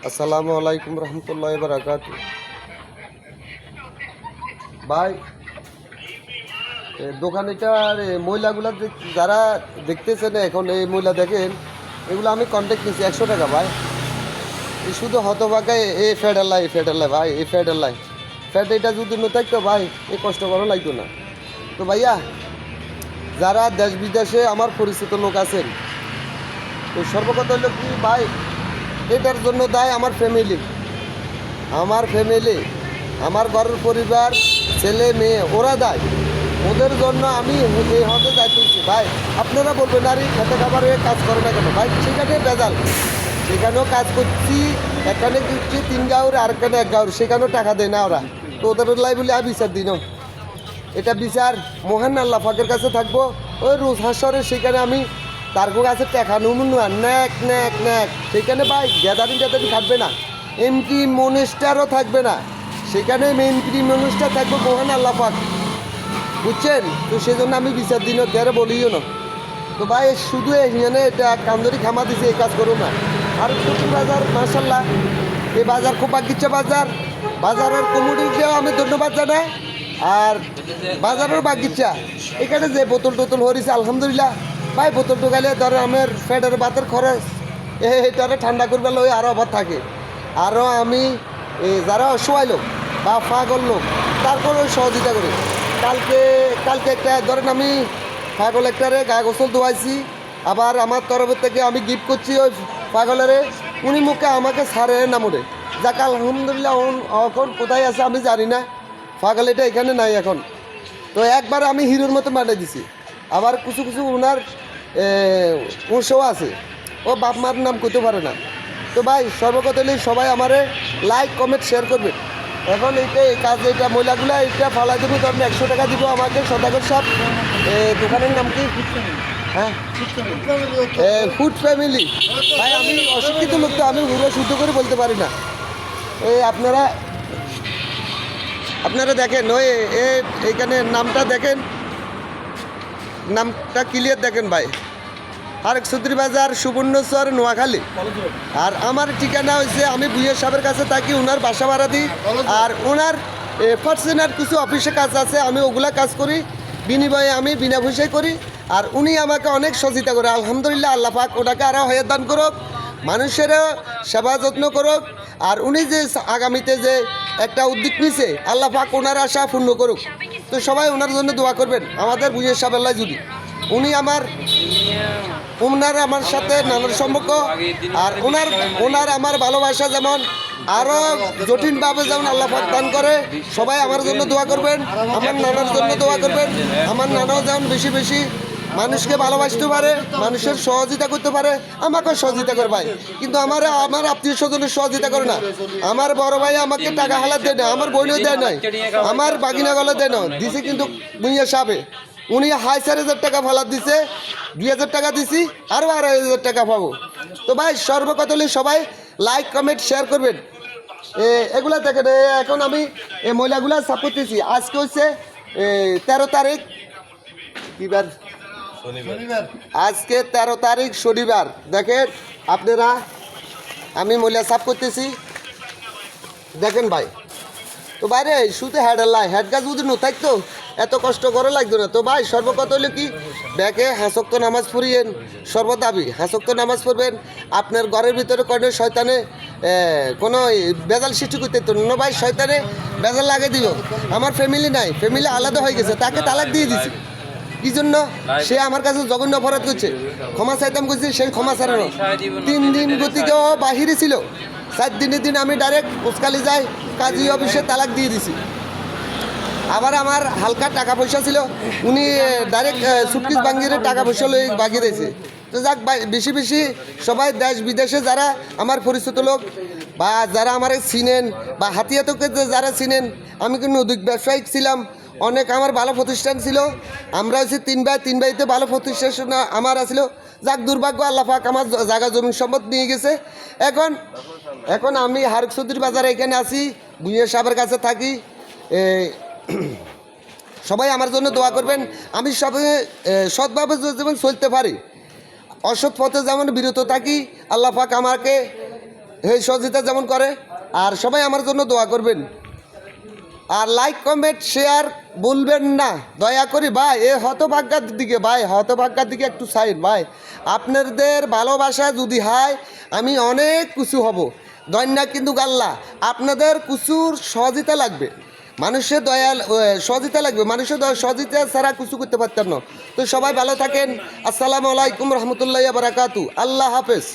আসসালামু আলাইকুম রহমতুল্লাহ বারাকাত। ভাই দোকানিটার ময়লাগুলা যারা দেখতেছেন এখন এই ময়লা দেখেন, এগুলো আমি কন্ট্যাক্ট নিচ্ছি 100 টাকা ভাই। এই শুধু হতভাগায় এই ফেডাল্লাই ভাই, এই ফেডাল্লাই ফ্যাট এটা যদি ন থাকতো ভাই এই কষ্ট করা লাগতো না। তো ভাইয়া যারা দেশ বিদেশে আমার পরিচিত লোক আছেন, তো সর্বকথা হলো কি ভাই, এটার জন্য দায় আমার ফ্যামিলি, আমার ঘরের পরিবার, ছেলে মেয়ে, ওরা দায়। ওদের জন্য আমি এই হতে যাইতেছি ভাই। আপনারা বলবেন আরে খেতে খাবারে কাজ করে না কেন ভাই? সেখানে বেজাল, সেখানেও কাজ করছি, এখানে দিচ্ছি 3 গাউর আর এখানে 1 গাউর, সেখানেও টাকা দেয় না ওরা। তো ওদের লাই বলে আর বিচার দিন, এটা বিচার মহান আল্লাহ পাকের কাছে থাকবো। ওই রোজ হাসরে সেখানে আমি তার কাছে টাকা নুমুয়া ন্যাক ন্যাক ন্যাক, সেখানে ভাই গ্যাদারিং থাকবে না, এমপি মনিস্টারও থাকবে না, সেখানে এমপি মনিস্টার থাকবে মহান আল্লাহ পাক, বুঝছেন? তো সেই জন্য আমি বিচার দিন কেরে বলিও না। তো ভাই শুধু এখানে এটা কান্দরি খামা দিছে, এই কাজ করো না। আর নতুন বাজার মার্শাল্লাহ, এই বাজার খুব বাগিচা বাজারের কমিটিকেও আমি ধন্যবাদ জানাই। আর বাজারের বাগিচা এখানে যে বোতল টোতল হরিছে আলহামদুলিল্লাহ ভাই। বোতল টোকালে ধরো আমার ফ্যাটের বাতের খরচ এইটারে ঠান্ডা করবে লই আরও অভাব থাকে। আরও আমি যারা অসহায় লোক বা পাগল লোক তারপরে সহযোগিতা করি। কালকে একটা ধরেন আমি পাগল একটারে গা গোসল ধোয়াইছি, আবার আমার তরফ থেকে আমি গিফট করছি ওই পাগলেরে, উনি মুখে আমাকে সারে নামরে যাক আলহামদুলিল্লাহ। এখন কোথায় আছে আমি জানি না, পাগল এটা এখানে নাই এখন। তো একবার আমি হিরোর মতো বানিয়ে দিছি। আবার কিছু ওনার অংশও আছে, ও বাপ মার নাম করতে পারে না। তো ভাই সর্বকতলে সবাই আমারে লাইক কমেন্ট শেয়ার করবে। এখন এইটা এই কাজ, এইটা মহিলাগুলো এইটা ফালাই দেবো, তখন 100 টাকা দিব আমাকে সদাগর সাহেব। দোকানের নাম কি? হ্যাঁ, ফুড ফ্যামিলি। ভাই আমি অশিক্ষিত লোক, তো আমি পুরো শুদ্ধ করে বলতে পারি না। আপনারা দেখেন ওই এইখানে নামটা দেখেন, নামটা ক্লিয়ার দেখেন ভাই। আরেক সুদ্রি বাজার, সুবর্ণচর, নোয়াখালী। আর আমার ঠিকানা হয়েছে, আমি বুয়ের সাহেবের কাছে থাকি, ওনার বাসা ভাড়া দিই। আর ওনার পার্সোনাল কিছু অফিসে কাজ আছে, আমি ওগুলা কাজ করি, বিনিময়ে আমি বিনা পয়সায় করি। আর উনি আমাকে অনেক সহযোগিতা করে আলহামদুলিল্লাহ। আল্লাহ পাক ওটাকে আরও হয়ে দান করুক, মানুষেরও সেবা যত্ন করুক। আর উনি যে আগামীতে যে একটা উদ্যোগ নিছে, আল্লাহ পাক ওনার আশা পূর্ণ করুক। তো সবাই ওনার জন্য দোয়া করবেন, আমাদের বুয়ের সাহেব আল্লাহ যদি উনি ওনার আমার সাথে নানার সম্পর্ক। আর ওনার আমার ভালোবাসা যেমন আরও জটিলভাবে যেমন আল্লাহ পাক দান করে। সবাই আমার জন্য দোয়া করবেন, আমার নানার জন্য দোয়া করবেন। আমার নানাও যেমন বেশি বেশি মানুষকে ভালোবাসতে পারে, মানুষের সহযোগিতা করতে পারে, আমাকেও সহযোগিতা করে ভাই। কিন্তু আমার আত্মীয় স্বজনের সহযোগিতা করে না। আমার বড় ভাই আমাকে টাকা হালাত দেয় না, আমার বোনও দেয় নাই, আমার বাগিনা গলা দেয় না, দিছে কিন্তু বুইয়া সাবে উনি 4,500 টাকা ফালাত দিছে, 2,000 টাকা দিছি, আরও 2,500 টাকা পাবো। তো ভাই সর্বকতলে সবাই লাইক কমেন্ট শেয়ার করবেন। এগুলা দেখেন, এখন আমি এই মহিলাগুলা সাপোর্ট দিছি। আজকে হচ্ছে 13 তারিখ, কিবার? আজকে 13 তারিখ শনিবার। দেখেন আপনারা, আমি মহিলা সাপ করতেছি, দেখেন ভাই। তো বাইরে শুধু হেড গাছ যদি ন থাকতো এত কষ্ট করে লাগতো না। তো ভাই সর্বকত হলো কি, ব্যাগে হাসক্ত নামাজ পড়িয়েন, সর্বদাবি হাসক্ত নামাজ পড়বেন। আপনার ঘরের ভিতরে কোনো শয়তানে কোনো বেজাল সৃষ্টি করতে না ভাই, শয়তানে বেজাল লাগে দিল। আমার ফ্যামিলি নাই, ফ্যামিলি আলাদা হয়ে গেছে, তাকে তালাক দিয়ে দিছি। কি জন্য? সে আমার কাছে জঘন্য অপরাধ করছে, ক্ষমা চাইতাম করছি, সেই ক্ষমা ছাড়ানো 3 দিন গতিকেও বাহিরে ছিল। 4 দিনের দিন আমি ডাইরেক্ট উস্কালি যাই, কাজী অফিসে তালাক দিয়ে দিছি। আবার আমার হালকা টাকা পয়সা ছিল, উনি ডাইরেক্ট সুটকিস বাঙ্গিরে টাকা পয়সা লই বাগিয়ে দিয়েছে। তো যাক বেশি বেশি সবাই দেশ বিদেশে যারা আমার পরিচিত লোক বা যারা আমার চিনেন বা হাতিয়াতকে যারা চিনেন, আমি কিন্তু অধিক ব্যবসায়িক ছিলাম, অনেক আমার ভালো প্রতিষ্ঠান ছিল। আমরা হচ্ছে 3 ভাই, 3 ভাইতে ভালো প্রতিষ্ঠান আমার আছিল। যাক দুর্ভাগ্য, আল্লাহ পাক আমার জায়গা জমি সম্পদ নিয়ে গেছে। এখন আমি হারুক চৌধুরী বাজারে এখানে আছি, বুইয়া সাহেবের কাছে থাকি। সবাই আমার জন্য দোয়া করবেন। আমি সবাই সৎভাবে যেমন চলতে পারি, অসৎ পথে যেমন বিরত থাকি, আল্লাহ পাক আমাকে এই সহযোগিতা যেমন করে। আর সবাই আমার জন্য দোয়া করবেন, আর লাইক কমেন্ট শেয়ার বলবেন না দয়া করি ভাই। এ হতভাগ্যার দিকে ভাই, হতভাগ্যার দিকে একটু সাইড ভাই। আপনাদের ভালোবাসা যদি হয় আমি অনেক কিছু হব, দৈন্যা কিন্তু গাল্লা আপনাদের কুচুর সহযোগিতা লাগবে, মানুষের দয়াল সহযোগিতা লাগবে, মানুষের সহযোগিতা ছাড়া কিছু করতে পারতাম না। তো সবাই ভালো থাকেন। আসসালামু আলাইকুম রহমতুল্লাহ বারাকাতু। আল্লাহ হাফেজ।